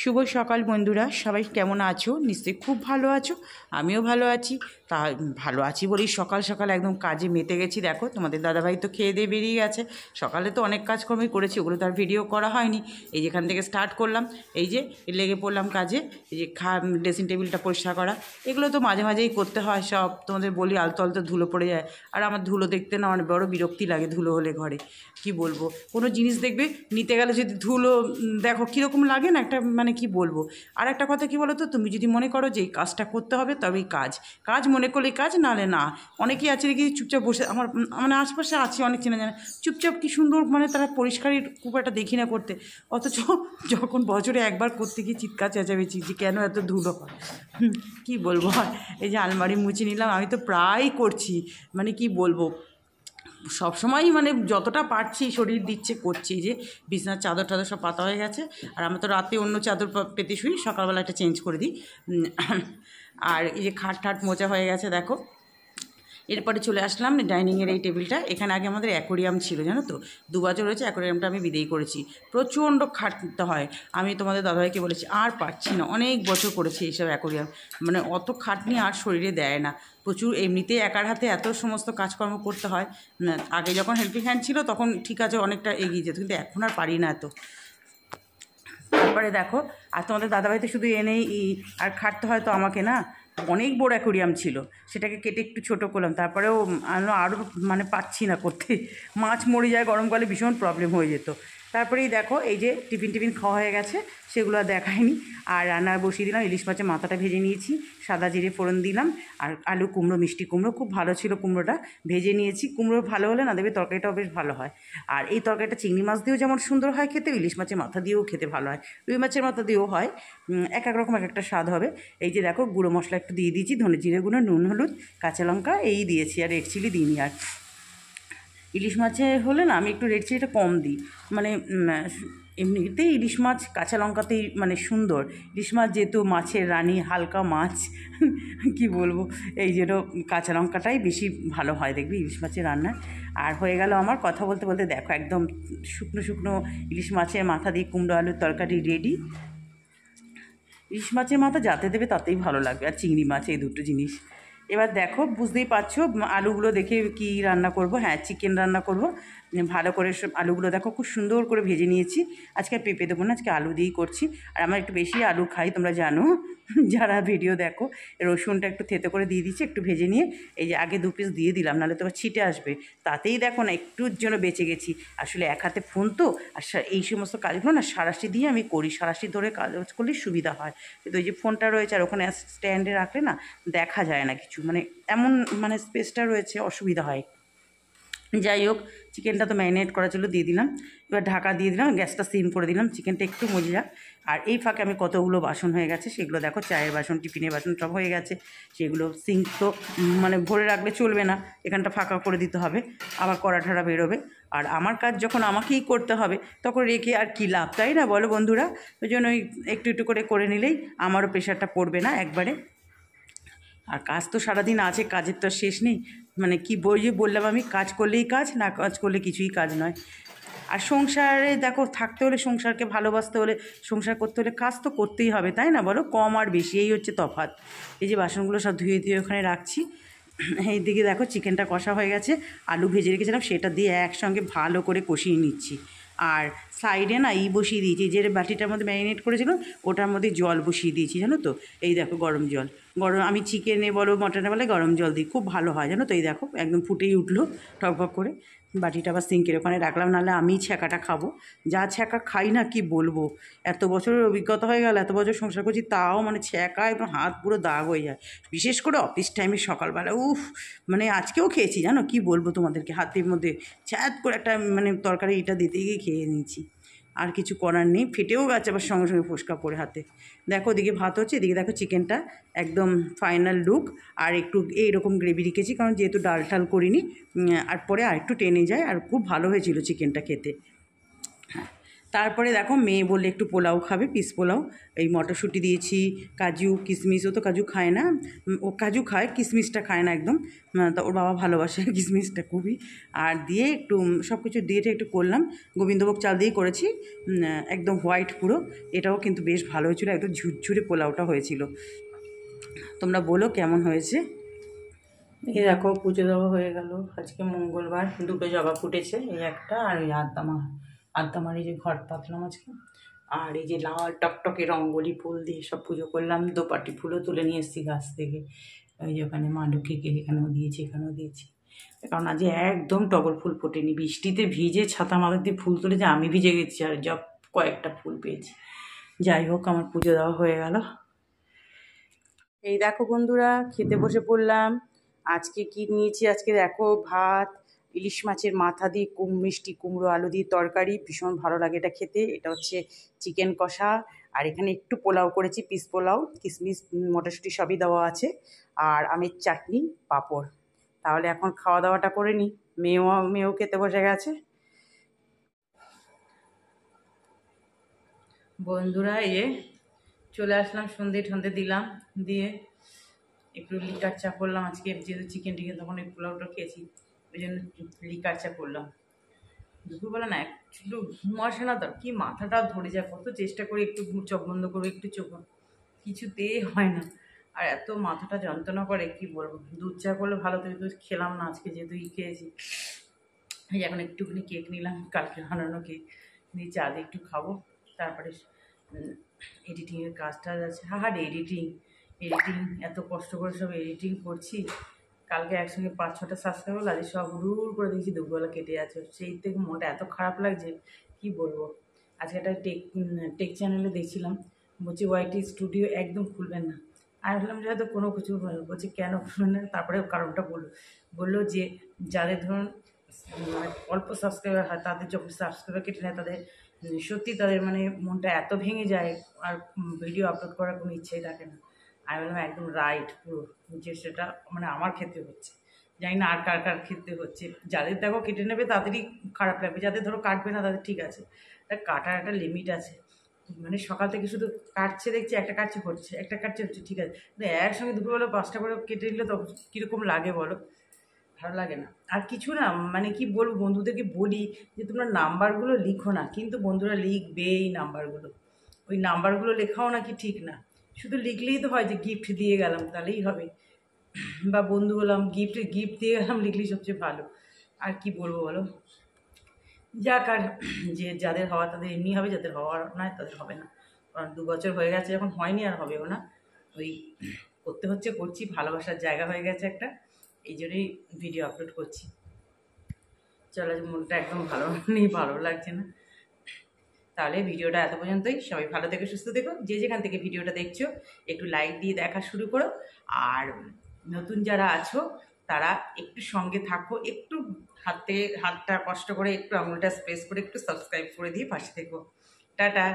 শুভ সকাল বন্ধুরা, সবাই কেমন আছো? নিশ্চয়ই খুব ভালো আছো। আমিও ভালো আছি। তা ভালো আছি বলেই সকাল সকাল একদম কাজে মেতে গেছি। দেখো তোমাদের দাদাভাই তো খেয়ে দিয়ে বেরিয়ে গেছে। সকালে তো অনেক কাজকর্মই করেছি, ওগুলো তো আর ভিডিও করা হয়নি। এই যেখান থেকে স্টার্ট করলাম, এই যে লেগে পড়লাম কাজে। এই যে ড্রেসিং টেবিলটা পরিষ্কার করা, এগুলো তো মাঝে মাঝেই করতে হয়। সব তোমাদের বলি আলতো আলতো ধুলো পড়ে যায়। আর আমার ধুলো দেখতে না অনেক বড় বিরক্তি লাগে ধুলো হলে ঘরে। কি বলবো, কোনো জিনিস দেখবে নিতে গেলে যদি ধুলো দেখো কীরকম লাগে না একটা, মানে কি বলবো। আর একটা কথা কি বলো তো, তুমি যদি মনে করো যে এই কাজটা করতে হবে তবেই কাজ কাজ মনে করলেই কাজ, নাহলে না। অনেকেই আছে কি চুপচাপ বসে, আমার মানে আশপাশে আছে অনেক চেনা জানা, চুপচাপ কি সুন্দর, মানে তারা পরিষ্কারই খুব একটা দেখি না করতে। অথচ যখন বছরে একবার করতে গিয়ে চিৎকার চেঁচামেচি যে কেন এত ধুলো হয়। কী বলবো। এই যে আলমারি মুছে নিলাম, আমি তো প্রায় করছি, মানে কি বলবো, সবসময়ই মানে যতটা পারছি শরীর দিচ্ছে করছি। যে বিছানার চাদর টাদর সব পাতা হয়ে গেছে, আর আমরা তো রাতে অন্য চাদর পেতে শুই, সকালবেলা একটা চেঞ্জ করে দিই। আর এই যে খাট ঠাট মোচা হয়ে গেছে দেখো। এরপরে চলে আসলাম ডাইনিংয়ের এই টেবিলটা। এখানে আগে আমাদের অ্যাকোরিয়াম ছিল, জানো তো, 2 বছর হয়েছে অ্যাকোরিয়ামটা আমি বিদেয় করেছি। প্রচণ্ড খাটতে হয়। আমি তোমাদের দাদাভাইকে বলেছি আর পারছি না, অনেক বছর করেছি এইসব অ্যাকোরিয়াম, মানে অত খাটনি আর শরীরে দেয় না। প্রচুর এমনিতেই একার হাতে এত সমস্ত কাজকর্ম করতে হয়। আগে যখন হেল্পিং হ্যান্ড ছিল তখন ঠিক আছে অনেকটা এগিয়ে যেত, কিন্তু এখন আর পারি না এত। তারপরে দেখো, আর তোমাদের দাদাভাই তো শুধু এনেই আর খাটতে হয় তো আমাকে না। অনেক বড় অ্যাকোরিয়াম ছিল, সেটাকে কেটে একটু ছোটো করলাম। তারপরেও আরও মানে পাচ্ছি না করতে, মাছ মরে যায় গরমকালে, ভীষণ প্রবলেম হয়ে যেত। তারপরেই দেখো এই যে টিফিন খাওয়া হয়ে গেছে, সেগুলো আর দেখায়নি। আর রান্না বসিয়ে দিলাম, ইলিশ মাছের মাথাটা ভেজে নিয়েছি, সাদা জিরে ফোড়ন দিলাম। আর আলু কুমড়ো, মিষ্টি কুমড়ো, খুব ভালো ছিল কুমড়োটা, ভেজে নিয়েছি। কুমড়ো ভালো হলে না দেবে তরকারিটাও বেশ ভালো হয়। আর এই তরকারিটা চিংড়ি মাছ দিয়েও যেমন সুন্দর হয় খেতে, ইলিশ মাছের মাথা দিয়েও খেতে ভালো হয়, রুই মাছের মাথা দিয়েও হয়। এক এক রকম এক একটা স্বাদ হবে। এই যে দেখো গুঁড়ো মশলা একটু দিয়ে দিয়েছি, ধনে জিরে গুঁড়ো, নুন হলুদ, কাঁচা লঙ্কা এই দিয়েছি, আর রেড চিলি দিইনি। আর ইলিশ মাছে হলে না আমি একটু রেড চিলিটা কম দিই, মানে এমনিতেই ইলিশ মাছ কাঁচা লঙ্কাতেই মানে সুন্দর। ইলিশ মাছ যেহেতু মাছের রানী, হালকা মাছ, কি বলবো, এই জন্য কাঁচা লঙ্কাটাই বেশি ভালো হয় দেখবি ইলিশ মাছের রান্নায়। আর হয়ে গেল আমার কথা বলতে বলতে দেখো একদম শুকনো শুকনো ইলিশ মাছের মাথা দিয়ে কুমড়ো আলুর তরকারি রেডি। ইলিশ মাছের মাথা যাতে দেবে তাতেই ভালো লাগবে, আর চিংড়ি মাছ, এই দুটো জিনিস। এবার দেখো বুঝতেই পারছো আলুগুলো দেখে কি রান্না করব। হ্যাঁ, চিকেন রান্না করব। ভালো করে সব আলুগুলো দেখো খুব সুন্দর করে ভেজে নিয়েছি। আজকে পেঁপে দেবো না, আজকে আলু দিয়েই করছি। আর আমার একটু বেশি আলু খাই, তোমরা জানো যারা ভিডিও দেখো। রসুনটা একটু থেতো করে দিয়ে দিচ্ছি, একটু ভেজে নিয়ে এই যে আগে 2 পিস দিয়ে দিলাম, নাহলে তোমার ছিটে আসবে। তাতেই দেখো না একটুর জন্য বেঁচে গেছি। আসলে এক হাতে ফোন তো, আর এই সমস্ত কাজগুলো না সাঁড়াশি দিয়ে আমি করি, সাঁড়াশি ধরে কাজ করলে সুবিধা হয়। কিন্তু ওই যে ফোনটা রয়েছে আর ওখানে স্ট্যান্ডে রাখলে না দেখা যায় না কিছু, মানে এমন মানে স্পেসটা রয়েছে, অসুবিধা হয়। যাই হোক, চিকেনটা তো ম্যারিনেট করা ছিল, দিয়ে দিলাম। এবার ঢাকা দিয়ে দিলাম, গ্যাসটা সিম করে দিলাম, চিকেনটা একটু মজে যাক। আর এই ফাঁকে আমি কতগুলো বাসন হয়ে গেছে সেগুলো দেখো, চায়ের বাসন, টিফিনের বাসন সব হয়ে গেছে। সেগুলো সিঙ্ক তো মানে ভরে রাখলে চলবে না, এখানটা ফাঁকা করে দিতে হবে, আবার কড়া ঠড়া বেরোবে। আর আমার কাজ যখন আমাকেই করতে হবে তখন রেখে আর কী লাভ, তাই না বলো বন্ধুরা? ওই জন্য একটু একটু করে নিলেই আমারও প্রেশারটা পড়বে না একবারে। আর কাজ তো সারাদিন আছে, কাজের তো শেষ নেই। মানে কি বললাম আমি, কাজ করলেই কাজ, না কাজ করলে কিছুই কাজ নয়। আর সংসারে দেখো থাকতে হলে, সংসারকে ভালোবাসতে হলে, সংসার করতে হলে কাজ তো করতেই হবে, তাই না বলো? কম আর বেশি এই হচ্ছে তফাৎ। এই যে বাসনগুলো সব ধুয়ে ওখানে রাখছি। এই দিকে দেখো চিকেনটা কষা হয়ে গেছে, আলু ভেজে রেখেছিলাম সেটা দিয়ে একসঙ্গে ভালো করে কষিয়ে নিচ্ছি। আর সাইডে না বসিয়ে দিয়েছি, যে বাটিটার মধ্যে ম্যারিনেট করেছিলাম ওটার মধ্যে জল বসিয়ে দিয়েছি, জানো তো। এই দেখো গরম জল, আমি চিকেনে বলো মটনে বলে গরম জল দিই, খুব ভালো হয় জানো তো। এই দেখো একদম ফুটেই উঠলো টকবক করে। বাটিটা আবার সিঙ্কের ওখানে রাখলাম, নাহলে আমি ছ্যাঁকাটা খাবো। যা ছ্যাঁকা খাই না কি বলবো, এত বছরের অভিজ্ঞতা হয়ে গেল, এত বছর সংসার করছি, তাও মানে ছ্যাঁকা একদম হাত পুরো দাগ হয়ে যায়। বিশেষ করে অফিস টাইমে সকালবেলা, মানে আজকেও খেয়েছি জানো, কি বলবো তোমাদেরকে, হাতের মধ্যে ছ্যাঁত করে একটা মানে তরকারি এটা দিতে গিয়ে খেয়ে নিয়েছি। আর কিছু করার নেই, ফেটেও গেছে আবার সঙ্গে সঙ্গে ফোসকা পড়ে হাতে। দেখো ওদিকে ভাত হচ্ছে, এদিকে দেখো চিকেনটা একদম ফাইনাল লুক। আর একটু এইরকম গ্রেভি রেখেছি, কারণ যেহেতু ডাল টাল করিনি, আর পরে আর একটু টেনে যায়, আর খুব ভালো হয়েছিল চিকেনটা খেতে। তারপরে দেখো মেয়ে বললে একটু পোলাও খাবে, পিস পোলাও। এই মটরশুঁটি দিয়েছি, কাজু কিশমিশ, ও তো কাজু খায় না, ও কাজু খায়, কিশমিশটা খায় না একদম। তা ওর বাবা ভালোবাসে কিশমিশটা খুবই। আর দিয়ে একটু সব কিছু দিয়ে একটু করলাম, গোবিন্দভোগ চাল দিয়েই করেছি, একদম হোয়াইট পুরো। এটাও কিন্তু বেশ ভালো হয়েছিল, একদম ঝুরঝুরে পোলাওটা হয়েছিল। তোমরা বলো কেমন হয়েছে। এই দেখো পুজো দেওয়া হয়ে গেল। আজকে মঙ্গলবার, দুটো জবা ফুটেছে, এই একটা আর এই আদ্দামার এই যে ঘর পাতলাম আজকে। আর এই যে লাল টকটকে রঙ্গোলি ফুল দিয়ে সব পুজো করলাম। দোপাটি ফুলও তুলে নিয়ে এসেছি গাছ থেকে, ওই যে ওখানে মা লক্ষ্মীকে এখানেও দিয়েছি, এখানেও দিয়েছি। কারণ আজ একদম টগর ফুল ফোটেনি, বৃষ্টিতে ভিজে ছাতা মাথা দিয়ে ফুল তুলেছে, আমি ভিজে গেছি আর জব কয়েকটা ফুল পেয়েছি। যাই হোক, আমার পুজো দেওয়া হয়ে গেল। এই দেখো বন্ধুরা, খেতে বসে পড়লাম। আজকে কি নিয়েছি, আজকে দেখো ভাত, ইলিশ মাছের মাথা দিয়ে মিষ্টি কুমড়ো আলু দিয়ে তরকারি, ভীষণ ভালো লাগে এটা খেতে। এটা হচ্ছে চিকেন কষা। আর এখানে একটু পোলাও করেছি, পিস পোলাও, কিশমিশ মটরশুঁটি সবই দেওয়া আছে। আর আমের চাটনি, পাঁপড়। তাহলে এখন খাওয়া দাওয়াটা করে নিই। মেয়েও খেতে বসে গেছে। বন্ধুরা চলে আসলাম, সন্ধে ঠন্ধে দিলাম, দিয়ে একটু লিকার চা করলাম। আজকে যেহেতু চিকেন তখন এই পোলাওটা খেয়েছি, ওই জন্য লিকার চা করলাম। দুপুরবেলা না একটু ঘুম আসে না, তো কি মাথাটা ধরে যায়, কত চেষ্টা করি একটু চোখ বন্ধ করবো, একটু চোখ কিছুতেই হয় না। আর এত মাথাটা যন্ত্রণা করে কি বলবো। দুধ চা করলে ভালো, তো খেলাম না আজকে, যেহেতু খেয়েছি। এই এখন একটুখানি কেক নিলাম, কালকে বানানো কেক দিয়ে চা দিয়ে একটু খাবো। তারপরে এডিটিংয়ের কাজটা আছে, এডিটিং এত কষ্ট করে সব এডিটিং করছি। কালকে একসঙ্গে 5-6টা সাবস্ক্রাইবার আজ সব হুড় করে দেখছি দুপুরবেলা কেটে যাচ্ছে। সেই থেকে মনটা এত খারাপ লাগছে কি বলবো। আজকে একটা টেক চ্যানেলে দেখছিলাম, বলছি ওয়াইটি স্টুডিও একদম খুলবেন না। আমি ভাবলাম যে হয়তো কোনো কিছু বলছি কেন খুলবেন না, তারপরে কারণটা বললো যে যাদের ধরুন মানে অল্প সাবস্ক্রাইবার হয়, তাদের যখন সাবস্ক্রাইবার কেটে নেয়, তাদের সত্যি তাদের মানে মনটা এত ভেঙে যায়, আর ভিডিও আপলোড করার কোনো ইচ্ছেই থাকে না। আমি বললাম একদম রাইট পুরো, যে সেটা মানে আমার ক্ষেত্রে হচ্ছে, জানি না আর কার কার ক্ষেত্রে হচ্ছে। যাদের দেখো কেটে নেবে তাদেরই খারাপ লাগবে, যাদের ধরো কাটবে না তাদের ঠিক আছে। কাটার একটা লিমিট আছে। মানে সকাল থেকে শুধু কাটছে দেখছি, একটা কাটছে হচ্ছে, একটা কাটছে হচ্ছে, ঠিক আছে, কিন্তু একসঙ্গে দুপুরবেলা 5টা করে কেটে নিলে তো কীরকম লাগে বলো, ভালো লাগে না। আর কিছু না, মানে কি বলবো, বন্ধুদেরকে বলি যে তোমরা নাম্বারগুলো লিখো না, কিন্তু বন্ধুরা লিখবে এই নাম্বারগুলো। ওই নাম্বারগুলো লেখাও নাকি ঠিক না, শুধু লিখলেই তো হয় যে গিফট দিয়ে গেলাম তাহলেই হবে, বা বন্ধু হলাম গিফট দিয়ে গেলাম, লিখলেই সবচেয়ে ভালো। আর কি বলবো বলো, যাক। আর যে যাদের হওয়া তাদের এমনি হবে, যাদের হওয়ার নয় তাদের হবে না। কারণ 2 বছর হয়ে গেছে যখন, হয়নি আর হবেও না। ওই করতে হচ্ছে, করছি, ভালোবাসার জায়গা হয়ে গেছে একটা, এই জন্যই ভিডিও আপলোড করছি। চলো, মনটা একদম ভালো নেই, ভালো লাগছে না। তাহলে ভিডিওটা এত পর্যন্তই। সবাই ভালো থেকো, সুস্থ থেকো। যে যেখান থেকে ভিডিওটা দেখছো একটু লাইক দিয়ে দেখা শুরু করো। আর নতুন যারা আছো তারা একটু সঙ্গে থাকো, একটু হাতটা কষ্ট করে একটু আঙুলটা স্প্রেস করে একটু সাবস্ক্রাইব করে দিয়ে পাশে থেকো। টাটা।